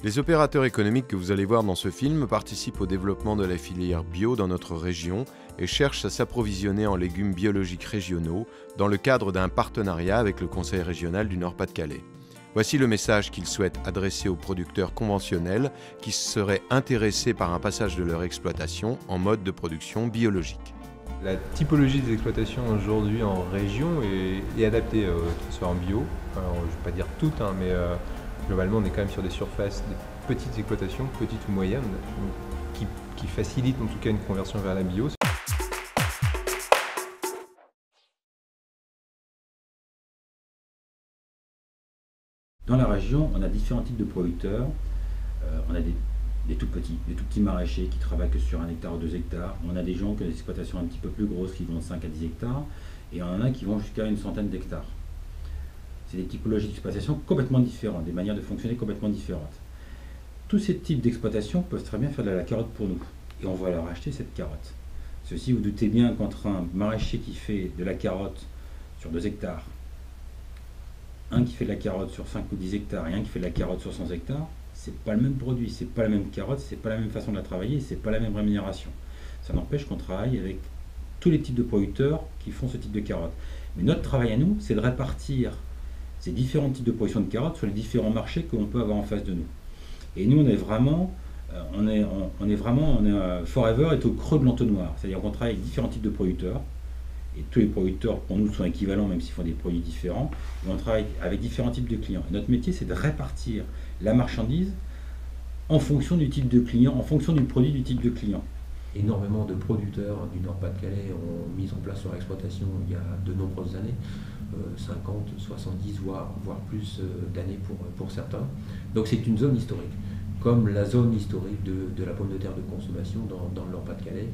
Les opérateurs économiques que vous allez voir dans ce film participent au développement de la filière bio dans notre région et cherchent à s'approvisionner en légumes biologiques régionaux dans le cadre d'un partenariat avec le Conseil régional du Nord-Pas-de-Calais. Voici le message qu'ils souhaitent adresser aux producteurs conventionnels qui seraient intéressés par un passage de leur exploitation en mode de production biologique. La typologie des exploitations aujourd'hui en région est adaptée au transfert en bio. Alors, je ne vais pas dire toutes, mais globalement, on est quand même sur des surfaces, des petites exploitations, petites ou moyennes, qui facilitent en tout cas une conversion vers la bio. Dans la région, on a différents types de producteurs. On a des tout petits maraîchers qui travaillent que sur 1 hectare ou 2 hectares. On a des gens qui ont des exploitations un petit peu plus grosses qui vont de 5 à 10 hectares. Et on en a qui vont jusqu'à une centaine d'hectares. C'est des typologies d'exploitation complètement différentes, des manières de fonctionner complètement différentes. Tous ces types d'exploitation peuvent très bien faire de la carotte pour nous. Et on va leur acheter cette carotte. Ceci, vous doutez bien qu'entre un maraîcher qui fait de la carotte sur 2 hectares, un qui fait de la carotte sur 5 ou 10 hectares et un qui fait de la carotte sur 100 hectares, c'est pas le même produit, c'est pas la même carotte, c'est pas la même façon de la travailler, c'est pas la même rémunération. Ça n'empêche qu'on travaille avec tous les types de producteurs qui font ce type de carotte. Mais notre travail à nous, c'est de répartir ces différents types de production de carottes sur les différents marchés que l'on peut avoir en face de nous. Et nous, on est vraiment, Forever est au creux de l'entonnoir. C'est-à-dire qu'on travaille avec différents types de producteurs. Et tous les producteurs, pour nous, sont équivalents, même s'ils font des produits différents. Et on travaille avec différents types de clients. Et notre métier, c'est de répartir la marchandise en fonction du type de client, en fonction du produit du type de client. Énormément de producteurs du Nord-Pas-de-Calais ont mis en place leur exploitation il y a de nombreuses années, 50, 70, voire plus d'années pour certains. Donc c'est une zone historique, comme la zone historique de la pomme de terre de consommation dans le Nord-Pas-de-Calais,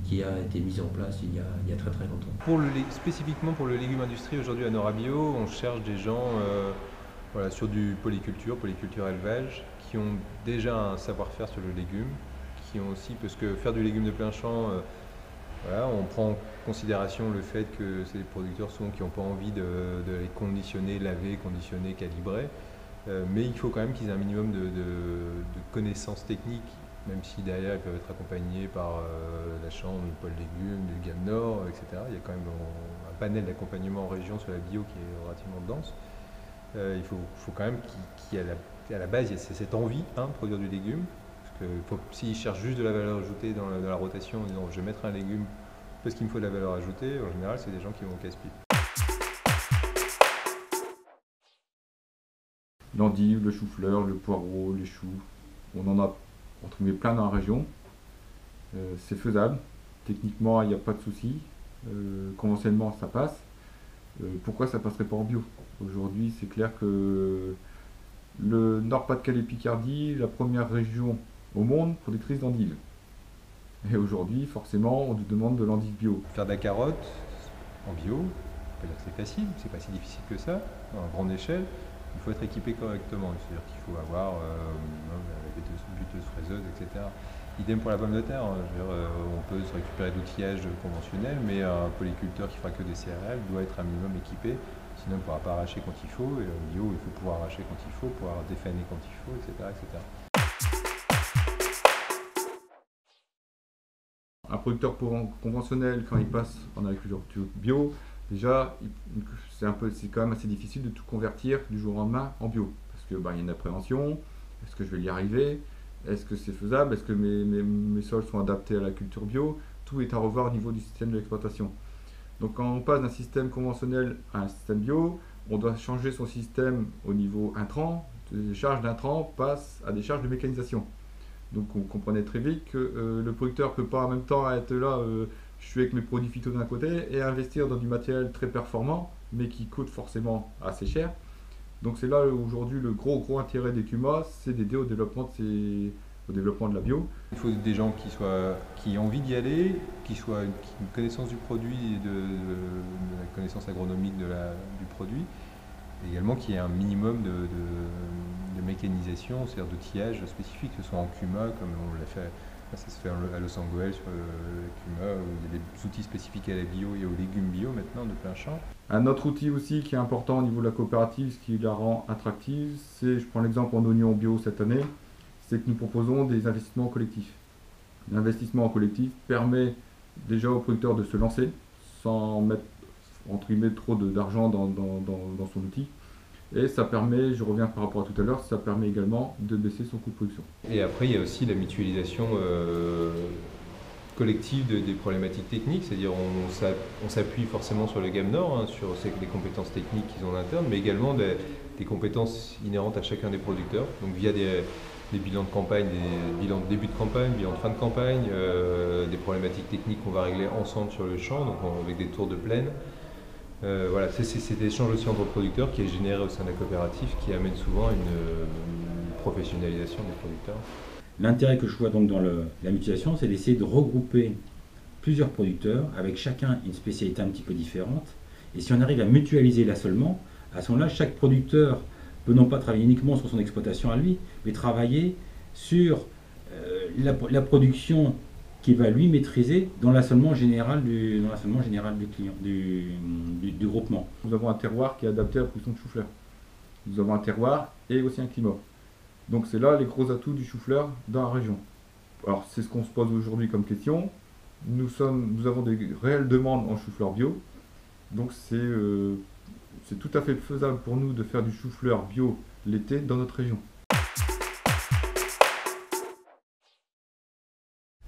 qui a été mise en place il y a très très longtemps. Spécifiquement pour le légume industrie aujourd'hui à Norabio, on cherche des gens sur du polyculture élevage, qui ont déjà un savoir-faire sur le légume, qui ont aussi, parce que faire du légume de plein champ, on prend en considération le fait que c'est des producteurs souvent qui n'ont pas envie de les conditionner, laver, conditionner, calibrer, mais il faut quand même qu'ils aient un minimum de connaissances techniques, même si derrière ils peuvent être accompagnés par la chambre du pôle légumes, du gamme nord, etc. Il y a quand même un panel d'accompagnement en région sur la bio qui est relativement dense. Il faut quand même qu'à la base il y ait cette envie de produire du légume. S'ils cherchent juste de la valeur ajoutée dans la rotation en disant je vais mettre un légume parce qu'il me faut de la valeur ajoutée, en général c'est des gens qui vont casse-pied. L'endive, le chou-fleur, le poireau, les choux, on en a entre guillemets plein dans la région. C'est faisable, techniquement il n'y a pas de souci, conventionnellement ça passe. Pourquoi ça passerait pas en bio? Aujourd'hui c'est clair que le Nord-Pas-de-Calais-Picardie, la première région au monde productrice d'endives. Et aujourd'hui, forcément, on nous demande de l'endive bio. Faire de la carotte en bio, on peut dire que c'est facile, c'est pas si difficile que ça, à grande échelle. Il faut être équipé correctement, c'est-à-dire qu'il faut avoir la buteuse, fraiseuse, etc. Idem pour la pomme de terre, on peut se récupérer d'outillage conventionnel, mais un polyculteur qui fera que des céréales doit être un minimum équipé. Sinon, on ne pourra pas arracher quand il faut, et en bio, il faut pouvoir arracher quand il faut, pouvoir défaner quand il faut, etc. etc. Un producteur conventionnel, quand il passe en agriculture bio, déjà, c'est quand même assez difficile de tout convertir du jour au lendemain en bio. Parce qu'il y a une appréhension, est-ce que je vais y arriver? Est-ce que c'est faisable? Est-ce que mes sols sont adaptés à la culture bio? Tout est à revoir au niveau du système de l'exploitation. Donc quand on passe d'un système conventionnel à un système bio, on doit changer son système au niveau intrant. Les charges d'intrant passent à des charges de mécanisation. Donc on comprenait très vite que le producteur ne peut pas en même temps être là, je suis avec mes produits phyto d'un côté, et investir dans du matériel très performant, mais qui coûte forcément assez cher. Donc c'est là aujourd'hui le gros intérêt d'Ecuma, c'est d'aider au développement de la bio. Il faut des gens qui aient envie d'y aller, qui aient une connaissance du produit et de la connaissance agronomique du produit, et également qui ait un minimum de mécanisation, c'est-à-dire d'outillage spécifique, que ce soit en CUMA, comme on l'a fait, ça se fait à Los Angeles sur CUMA, où il y a des outils spécifiques à la bio et aux légumes bio maintenant de plein champ. Un autre outil aussi qui est important au niveau de la coopérative, ce qui la rend attractive, c'est, je prends l'exemple en oignon bio cette année, c'est que nous proposons des investissements collectifs. L'investissement en collectif permet déjà aux producteurs de se lancer sans mettre entre guillemets trop d'argent dans son outil. Et ça permet, je reviens par rapport à tout à l'heure, ça permet également de baisser son coût de production. Et après, il y a aussi la mutualisation collective des problématiques techniques, c'est-à-dire on s'appuie forcément sur le Game Nord, hein, sur les compétences techniques qu'ils ont en interne, mais également des compétences inhérentes à chacun des producteurs, donc via des bilans de campagne, des bilans de début de campagne, bilans de fin de campagne, des problématiques techniques qu'on va régler ensemble sur le champ, donc avec des tours de plaine. Voilà, c'est cet échange aussi entre producteurs qui est généré au sein de la coopérative, qui amène souvent à une professionnalisation des producteurs. L'intérêt que je vois donc dans la mutualisation, c'est d'essayer de regrouper plusieurs producteurs avec chacun une spécialité un petit peu différente. Et si on arrive à mutualiser l'assolement, à ce moment-là, chaque producteur peut non pas travailler uniquement sur son exploitation à lui, mais travailler sur la production qu'il va lui maîtriser dans l'assolement général du client, du groupement. Nous avons un terroir qui est adapté à la production de chou-fleur. Nous avons un terroir et aussi un climat. Donc c'est là les gros atouts du chou-fleur dans la région. Alors c'est ce qu'on se pose aujourd'hui comme question. Nous avons des réelles demandes en chou-fleur bio. Donc c'est tout à fait faisable pour nous de faire du chou-fleur bio l'été dans notre région.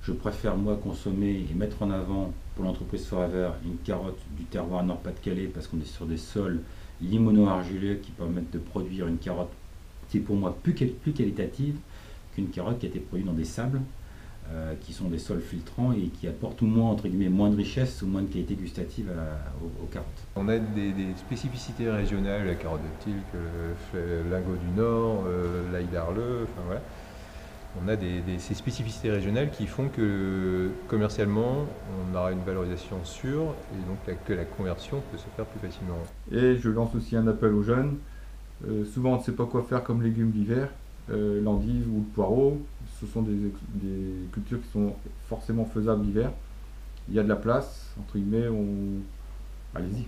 Je préfère moi consommer et mettre en avant pour l'entreprise Forever une carotte du terroir Nord-Pas-de-Calais parce qu'on est sur des sols limono-argileux qui permettent de produire une carotte qui est pour moi plus qualitative qu'une carotte qui a été produite dans des sables qui sont des sols filtrants et qui apportent moins de richesse ou moins de qualité gustative aux carottes. On a des spécificités régionales, la carotte de Tilk, le lingot du Nord, l'ail d'Arleux, enfin voilà. On a ces spécificités régionales qui font que commercialement, on aura une valorisation sûre et donc que la conversion peut se faire plus facilement. Et je lance aussi un appel aux jeunes. Souvent, on ne sait pas quoi faire comme légumes l'hiver. L'endive ou le poireau, ce sont des cultures qui sont forcément faisables l'hiver. Il y a de la place, entre guillemets, allez-y.